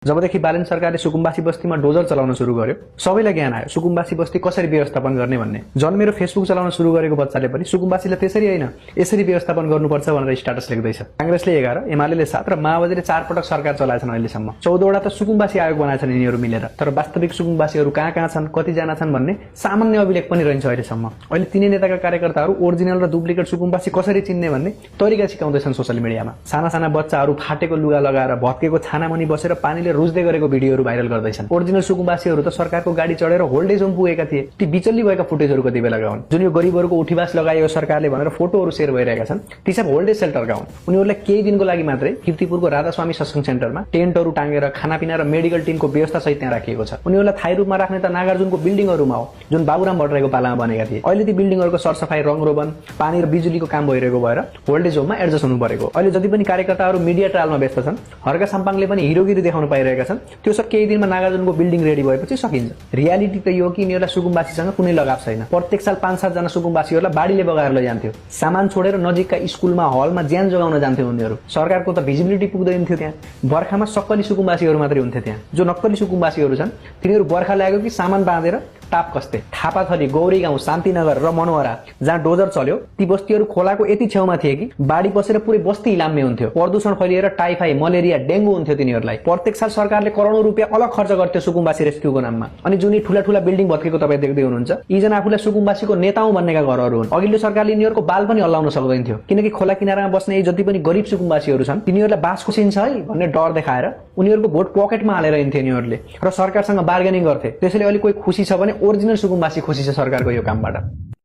जबदेखि बालन सरकारले सुकुम्बासी बस्तीमा डोजर चलाउन सुरु गर्यो सबैलाई ज्ञान आयो सुकुम्बासी बस्ती कसरी व्यवस्थापन गर्ने भन्ने। जन मेरो फेसबुक चलाउन सुरु गरेको बच्चाले पनि सुकुम्बासीलाई त्यसरी हैन यसरी व्यवस्थापन गर्नुपर्छ भनेर स्ट्याटस लेख्दैछ। कांग्रेसले 11, एमालेले 7 र माओवादीले 4 पटक सरकार चलाएछन् अहिलेसम्म। 14 वटा त सुकुम्बासी आयोग बनाएछन् यिनीहरू मिलेर। तर वास्तविक सुकुम्बासीहरू कहाँ छन्, कति जना छन् भन्ने सामान्य अभिलेख पनि रहन्छ अहिलेसम्म। अहिले तिनै नेताका कार्यकर्ताहरू ओरिजिनल र डुप्लिकेट सुकुम्बासी कसरी चिन्ने भन्ने तरिका सिकाउँदैछन् सोशल मिडियामा। साना बच्चाहरू फाटेको लुगा लगाएर भत्केको छानामुनि बसेर पानीले रुज्दै गरेको भिडियोहरू भाइरल गर्दैछन्। ओरिजिनल सुकुम्बासीहरू त सरकारको गाडी चढेर होल्डेज होम पुगेका थिए। ती बिचल्ली भएका फुटेजहरू कति बेला गाउन्। जुन यो गरिबहरूको उठीवास लगायो सरकारले भनेर फोटोहरू शेयर भइरहेका छन् ती सब होल्डेज सेल्टर गाउन्। उनीहरूलाई केही दिनको लागि मात्रै किर्तिपुरको राधास्वामी सत्संग सेन्टरमा टेन्टहरू टाँगेर खानापिना र मेडिकल टिमको व्यवस्था सहित त्यहाँ राखिएको छ। उनीहरूलाई थाई रूपमा राख्ने त नागार्जुनको बिल्डिङहरूमा हो जुन बाबुराम भट्टराईको पालामा बनेका थिए। अहिले ती बिल्डिङहरूको सरसफाई, रङरोगन, पानी र बिजुलीको काम भइरहेको भएर होल्डेज होममा एडजस्ट हुनु परेको। अहिले जति पनि कार्यकर्ताहरू मिडिया ट्रायलमा व्यस्त छन्, हर्का साम्पाङले पनि हिरोगिरी देखाउन पाइरहेका छन्। त्यो सब केही दिनमा नागार्जुनको बिल्डिङ रेडी भएपछि सकिन्छ। रियालिटी त यो कि यिनीहरूलाई सुकुम्बासीसँग कुनै लगाव छैन। प्रत्येक साल 5-7 जना सुकुम्बासीहरूलाई बाढीले बगाएर लैजान्थ्यो। सामान छोडेर नजिकका स्कुलमा, हलमा ज्यान जोगाउन जान्थ्यो उनीहरू। सरकारको त भिजिबिलिटी पुग्दैन थियो त्यहाँ। बर्खामा सक्कली सुकुम्बासीहरू मात्रै हुन्थे त्यहाँ। जो नक्कली सुकुम्बासीहरू छन् तिनीहरू बर्खा लाग्यो कि सामान बाँधेर टाप कस्ते। थापाथली, गौरी गाउँ, शान्तिनगर र मनोहरा जहाँ डोजर चल्यो ती बस्तीहरू खोलाको यति छेउमा थिए कि बाढी पसेर पुरै बस्ती इलाम्ने हुन्थ्यो। प्रदूषण फैलिएर टाइफाइड, मलेरिया, डेंगू हुन्थ्यो तिनीहरूलाई। प्रत्येक साल सरकारले करोडौं रुपियाँ अलग खर्च गर्थ्यो सुकुम्बासी रेस्क्युको नाममा। अनि जुन ठूला बिल्डिङ भत्केको तपाईँ देख्दै हुनुहुन्छ यीजना आफूलाई सुकुम्बासीको नेता हुँ भन्नेका घरहरू हुन्। अघिल्लो सरकारले यिनीहरूको बाल पनि हल्लाउन सक्दैन थियो किनकि खोला किनारामा बस्ने यी जति पनि गरिब सुकुम्बासीहरू छन् तिनीहरूलाई बास खुसिन्छ है भन्ने डर देखाएर उनीहरूको भोट पकेटमा हालेर हिँड्थे यिनीहरूले र सरकारसँग बार्गेनिङ गर्थे। त्यसैले अहिले कोही खुसी छ भने ओरिजिनल सुकुम्बासी खुसी छ सरकारको यो कामबाट।